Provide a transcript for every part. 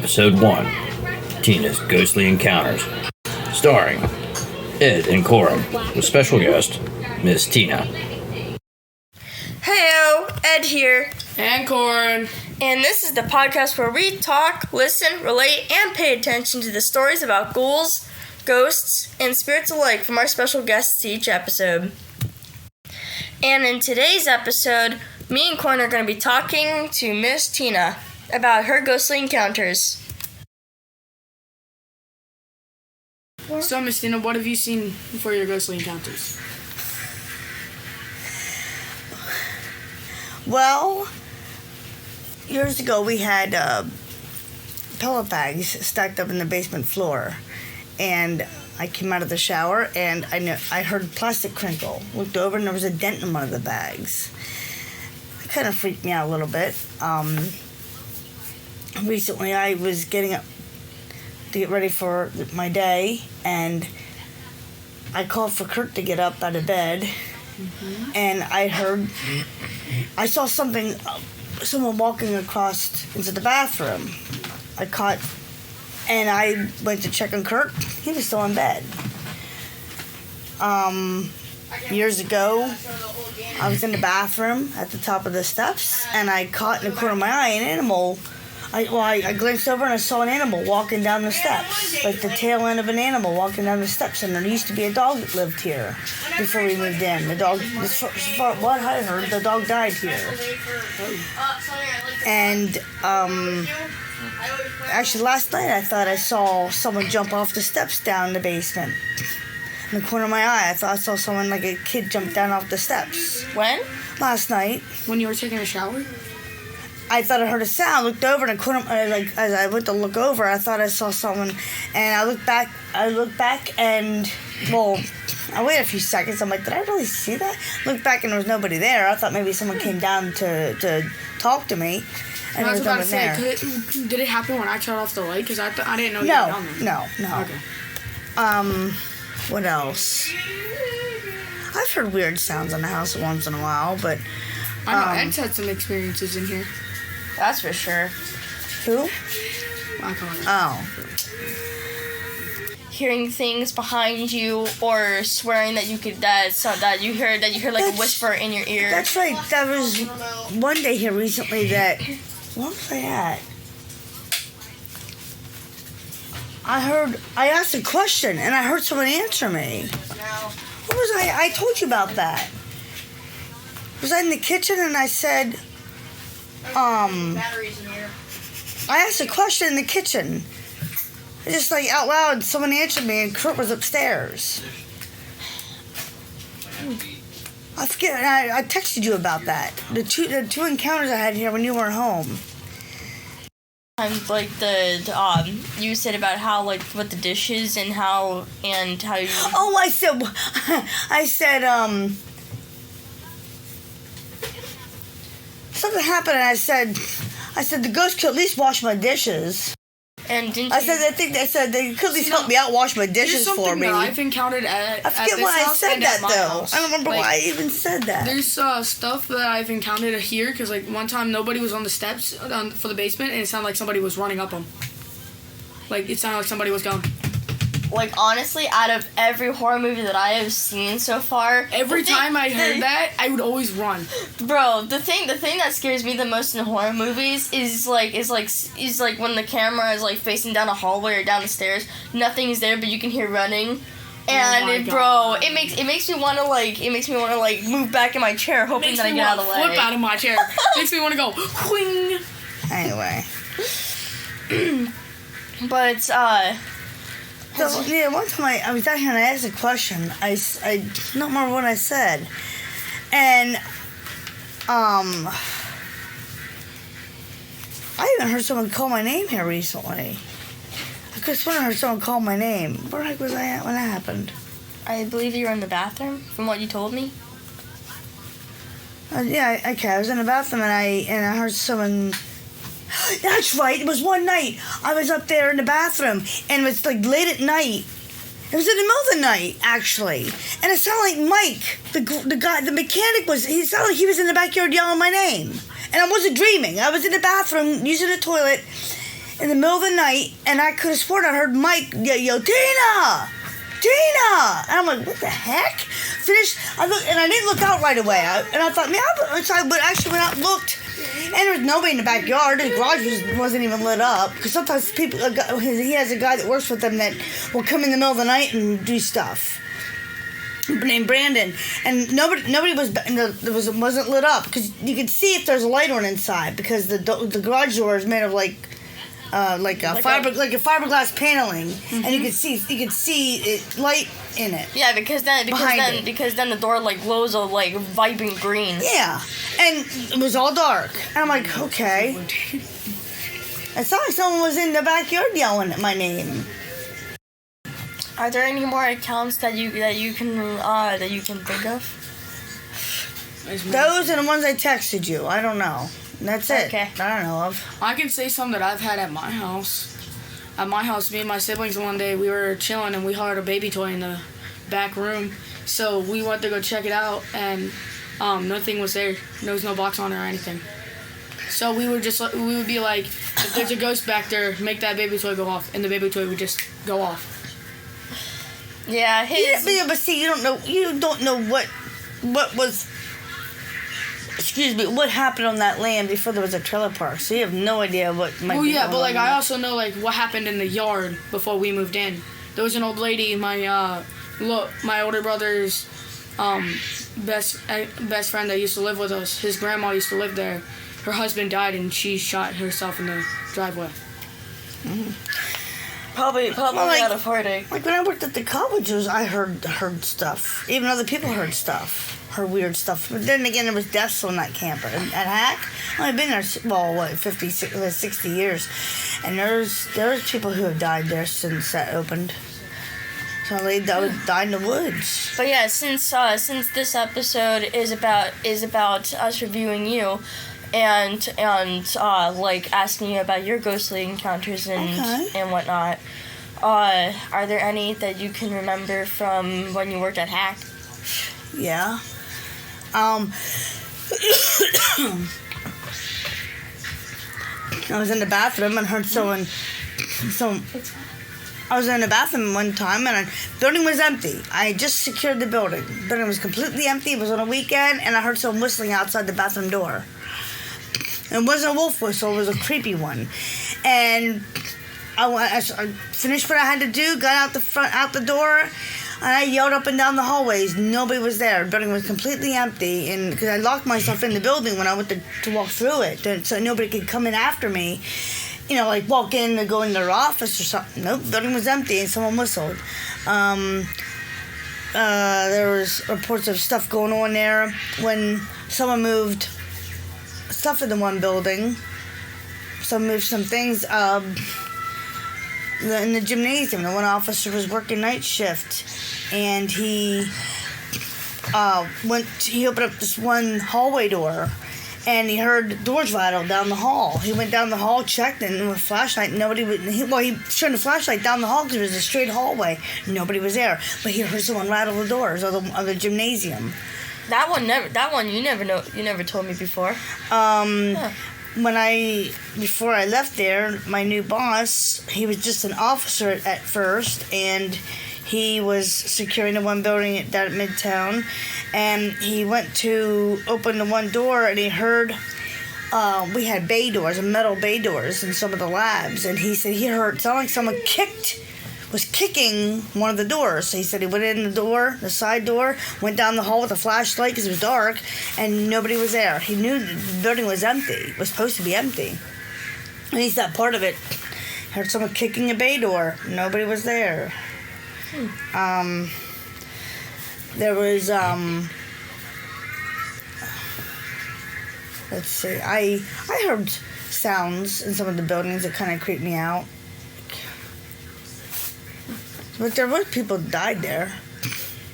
Episode 1, Tina's Ghostly Encounters, starring Ed and Corren, with special guest, Miss Tina. Heyo, Ed here. And Corren. And this is the podcast where we talk, listen, relate, and pay attention to the stories about ghouls, ghosts, and spirits alike from our special guests each episode. And in today's episode, me and Corren are going to be talking to Miss Tina about her ghostly encounters. So, Miss Tina, what have you seen for your ghostly encounters? Well, years ago we had pellet bags stacked up in the basement floor, and I came out of the shower and I heard plastic crinkle. Looked over and there was a dent in one of the bags. It kind of freaked me out a little bit. Recently I was getting up to get ready for my day, and I called for Kurt to get up out of bed. And I saw someone walking across into the bathroom. I went to check on Kurt. He was still in bed. Years ago, I was in the bathroom at the top of the steps, and I caught in the corner of my eye an animal. I glanced over and I saw an animal walking down the steps, like the tail end of an animal walking down the steps. And there used to be a dog that lived here before we moved in. The dog, as far as what I heard, the dog died here. And actually last night I thought I saw someone jump off the steps down in the basement. In the corner of my eye, I thought I saw someone, like a kid, jump down off the steps. When? Last night. When you were taking a shower? I thought I heard a sound, looked over, and as I went to look over, I thought I saw someone, and I looked back, and, well, I waited a few seconds. I'm like, did I really see that? Looked back, and there was nobody there. I thought maybe someone came down to talk to me, and there was no one there. Did it happen when I turned off the light? Because I didn't know you were down there. No. Okay. What else? I've heard weird sounds in the house once in a while, but... I know Ed's had some experiences in here. That's for sure. Who? I call it. Oh. Hearing things behind you, or swearing that you heard like a whisper in your ear. That's right. That was one day here recently that... Where was I at? I asked a question, and I heard someone answer me. What was I? I told you about that. Was I in the kitchen, and I said, I asked a question in the kitchen. Just like out loud, someone answered me, and Kurt was upstairs. I forget. I texted you about that. The two encounters I had here when you weren't home. Like you said about how, like, with the dishes and how you... Oh, I said, something happened, and I said the ghost could at least wash my dishes. And didn't I said they could at least help me out, wash my dishes for me. That I've encountered at I forget this why I house said and that at my though. house. I don't remember why I even said that. There's stuff that I've encountered here because, like, one time nobody was on the steps for the basement, and it sounded like somebody was running up them. Like, it sounded like somebody was going. Like, honestly, out of every horror movie that I have seen so far, every time I heard that, I would always run. Bro, the thing that scares me the most in horror movies is like when the camera is like facing down a hallway or down the stairs, nothing is there, but you can hear running. And it makes me want to move back in my chair, hoping that I get out of the way. Flip out of my chair. Makes me want to go whing. Anyway. But So, yeah, one time I was down here and I asked a question. I don't remember what I said. And, I even heard someone call my name here recently. I could have sworn I heard someone call my name. Where the heck was I at when that happened? I believe you were in the bathroom, from what you told me. Yeah, okay, I was in the bathroom and I heard someone... That's right, it was one night. I was up there in the bathroom, and it was like late at night. It was in the middle of the night, actually. And it sounded like Mike, the guy, the mechanic he sounded like he was in the backyard yelling my name. And I wasn't dreaming. I was in the bathroom using the toilet, in the middle of the night, and I could have sworn I heard Mike yell, Tina! Tina! And I'm like, what the heck? I looked, and I didn't look out right away. And I thought, so I actually went out and looked. And there was nobody in the backyard. His garage wasn't even lit up. Because sometimes he has a guy that works with him that will come in the middle of the night and do stuff. Named Brandon. And nobody wasn't lit up. Because you could see if there's a light on inside. Because the garage door is made of like a fiberglass paneling, and you could see it light in it. Yeah, because then the door like glows a like vibrant green. Yeah, and it was all dark. And I'm like, okay. It sounded like someone was in the backyard yelling at my name. Are there any more accounts that you can think of? Those are the ones I texted you. I don't know. That's it. Okay. I don't know of. I can say some that I've had at my house. At my house, me and my siblings one day, we were chilling and we heard a baby toy in the back room. So we went to go check it out, and nothing was there. There was no box on it or anything. So we would be like, if there's a ghost back there, make that baby toy go off, and the baby toy would just go off. Yeah, but see, you don't know what was. Excuse me, what happened on that land before there was a trailer park? So you have no idea what might be going on. But like I also know like what happened in the yard before we moved in. There was an old lady, my older brother's best friend that used to live with us. His grandma used to live there. Her husband died and she shot herself in the driveway. Mm-hmm. Probably out of heartache. Like when I worked at the colleges, I heard stuff. Even other people heard stuff. Heard weird stuff. But then again, there was deaths on that camper. At Hack, I've been there, 60 years. And there's people who have died there since that opened. So they died in the woods. But yeah, since this episode is about us reviewing you, and like asking you about your ghostly encounters and whatnot, are there any that you can remember from when you worked at Hack? Yeah. I was in the bathroom and heard someone. I was in the bathroom one time and the building was empty. I had just secured the building. The building was completely empty. It was on a weekend, and I heard someone whistling outside the bathroom door. It wasn't a wolf whistle. It was a creepy one. And I finished what I had to do, got out the door, and I yelled up and down the hallways. Nobody was there. The building was completely empty, and because I locked myself in the building when I went to walk through it, so nobody could come in after me. You know, like walk in and go in their office or something. Nope, the building was empty, and someone whistled. There was reports of stuff going on there when someone moved stuff in the one building. Someone moved some things in the gymnasium. The one officer was working night shift, and he opened up this one hallway door, and he heard doors rattle down the hall. He went down the hall, checked, and with a flashlight, he shined a flashlight down the hall because it was a straight hallway. Nobody was there, but he heard someone rattle the doors of the gymnasium. That one you never told me before. Before I left there, my new boss, he was just an officer at first, and he was securing the one building down at Midtown, and he went to open the one door, and he heard, we had bay doors, metal bay doors in some of the labs, and he said he heard, it sounded like someone was kicking one of the doors. So he said he went in the door, the side door, went down the hall with a flashlight because it was dark, and nobody was there. He knew the building was empty. It was supposed to be empty. And he said part of it, heard someone kicking a bay door. Nobody was there. There was, let's see, I heard sounds in some of the buildings that kind of creeped me out. But there were people that died there.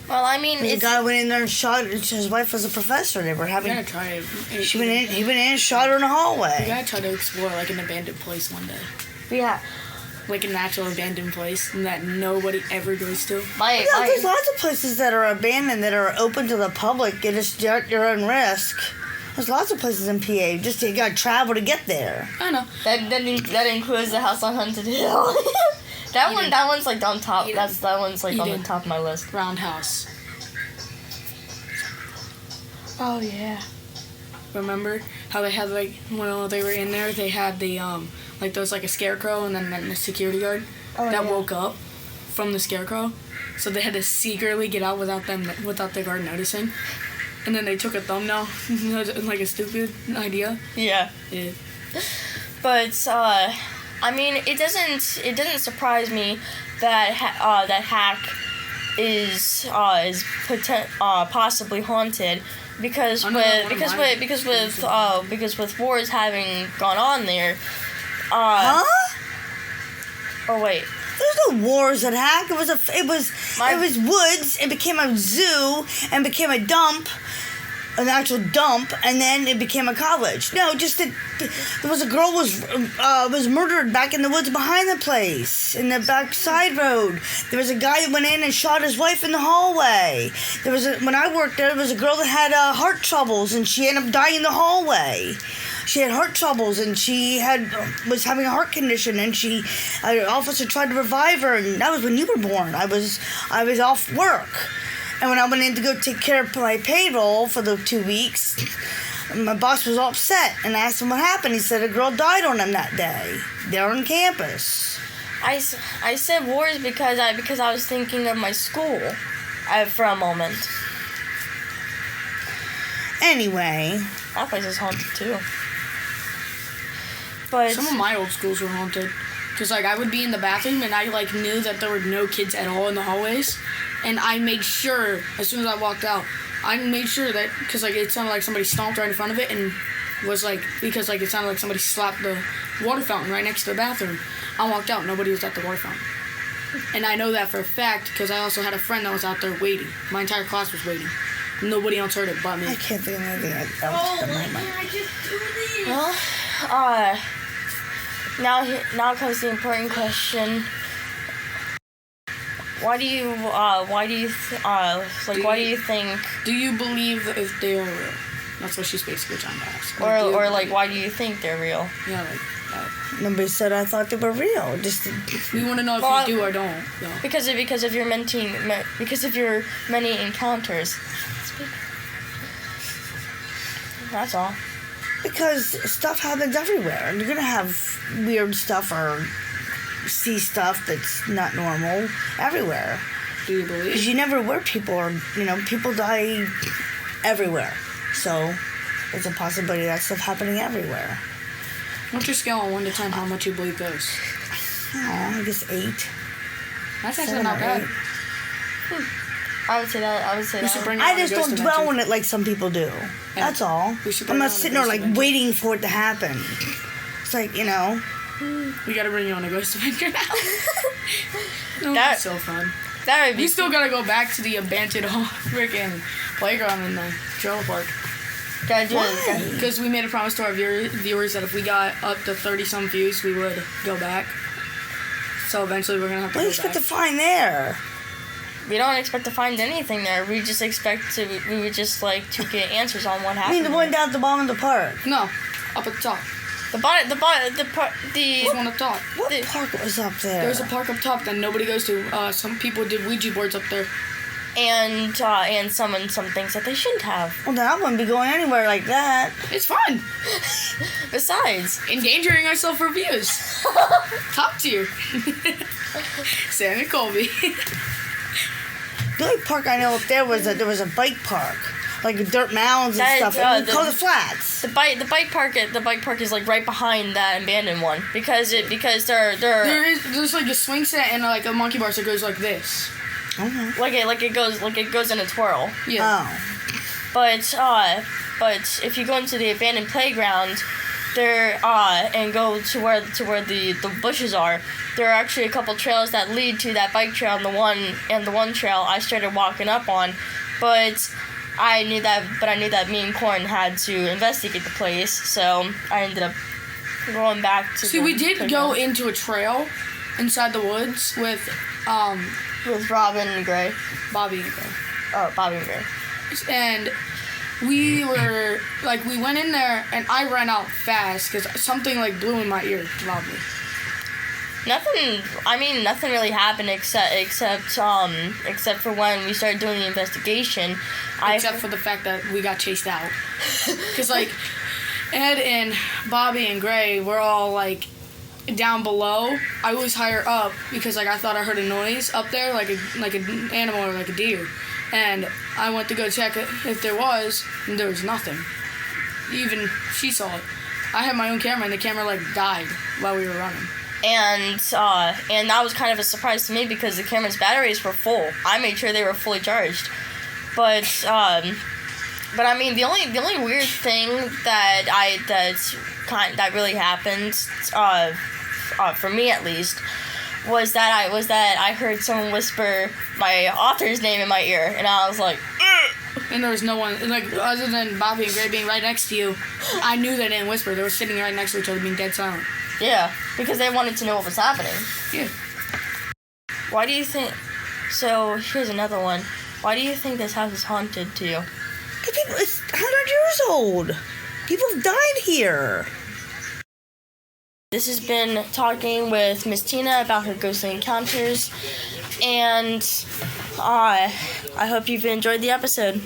Well, I mean, the guy went in there and shot. His wife was a professor. They were having. He went in and shot her in the hallway. We gotta try to explore like an abandoned place one day. Yeah. Like an actual abandoned place that nobody ever goes to. There's lots of places that are abandoned that are open to the public. It's just at your own risk. There's lots of places in PA. Just you gotta travel to get there. I know. That includes the house on Haunted Hill. That one's like on top. That one's like on the top of my list. Roundhouse. Oh yeah. Remember how they had like when they were in there, they had the like there was like a scarecrow and then the security guard that woke up from the scarecrow, so they had to secretly get out without the guard noticing, and then they took a thumbnail like a stupid idea. Yeah. But I mean, it doesn't surprise me that that Hack is possibly haunted. Because with wars having gone on there, Huh? Oh wait, There's no wars at Hack. It was woods. It became a zoo and became a dump, an actual dump, and then it became a college. No, just that there was a girl was murdered back in the woods behind the place in the back side road. There was a guy who went in and shot his wife in the hallway. When I worked there was a girl that had heart troubles and she ended up dying in the hallway. She had heart troubles and she was having a heart condition and an officer tried to revive her, and that was when you were born. I was off work. And when I went in to go take care of my payroll for the 2 weeks, my boss was all upset and I asked him what happened. He said a girl died on him that day. They're on campus. I said wars because I was thinking of my school for a moment. Anyway. That place is haunted too. But some of my old schools were haunted. Because, like, I would be in the bathroom and I, like, knew that there were no kids at all in the hallways. And I made sure, as soon as I walked out, that, because, like, it sounded like somebody stomped right in front of it and was, like, because, like, it sounded like somebody slapped the water fountain right next to the bathroom. I walked out, nobody was at the water fountain. And I know that for a fact because I also had a friend that was out there waiting. My entire class was waiting. Nobody else heard it but me. I can't think of anything else at the moment. Well, now comes the important question. Why do you think? Do you believe that if they are real? That's what she's basically trying to ask. Or like, why do you think they're real? Yeah, like. Nobody said I thought they were real. Just we want to know if you do or don't. No. Because of your many encounters. That's all. because stuff happens everywhere. You're gonna have weird stuff or see stuff that's not normal everywhere. Do you believe? Because you never where people are. People die everywhere. So there's a possibility of that stuff happening everywhere. What's your scale on 1 to 10? How much you believe goes? I guess 8. That's actually not bad. I would say that. I just don't dwell on it like some people do. Yeah. That's all. I'm not sitting there like waiting for it to happen. It's like, We gotta bring you on a ghost adventure now. That's so fun. That would be. We still gotta go back to the abandoned freaking playground in the trailer park. Gotta do it. Because we made a promise to our viewers that if we got up to 30-some views, we would go back. So eventually we're gonna have to what do go you expect back. to find there? We don't expect to find anything there. We just we would just like to get answers on what I happened. mean, the one down at the bottom of the park. No, up at the top. The There's one up top. What park was up there? There's a park up top that nobody goes to. Some people did Ouija boards up there. and some things that they shouldn't have. Well, then I wouldn't be going anywhere like that. It's fun. Besides, Endangering ourselves for views. Top tier. Sam and Colby. The only park I know up there was there was a bike park, like dirt mounds and That- stuff. And we the- call it flats. the bike park is like right behind that abandoned one because There's like a swing set and like a monkey bars that goes like this. Okay. like it goes in a twirl. Yeah. Oh. But if you go into the abandoned playground, there and go to where the bushes are, there are actually a couple trails that lead to that bike trail, and the one trail I started walking up on, but I knew that me and Corren had to investigate the place, so I ended up going back to. See, we did go into a trail inside the woods with with Robin and Gray. Bobby and Gray. Oh, Bobby and Gray. And we went in there and I ran out fast because something like blew in my ear loudly. Nothing really happened except for when we started doing the investigation. Except for the fact that we got chased out. Because, like, Ed and Bobby and Gray were all, like, down below. I was higher up because, like, I thought I heard a noise up there, like an animal or like a deer. And I went to go check it if there was, and there was nothing. Even she saw it. I had my own camera, and the camera, like, died while we were running. And that was kind of a surprise to me because the camera's batteries were full. I made sure they were fully charged. But I mean, the only weird thing that really happened, for me at least, was that I heard someone whisper my author's name in my ear, and I was like, ugh! And there was no one, like, other than Bobby and Gray being right next to you. I knew they didn't whisper. They were sitting right next to each other, being dead silent. Yeah, because they wanted to know what was happening. Yeah. Why do you think? So here's another one. Why do you think this house is haunted to you? It's 100 years old. People have died here. This has been talking with Miss Tina about her ghostly encounters, and I hope you've enjoyed the episode.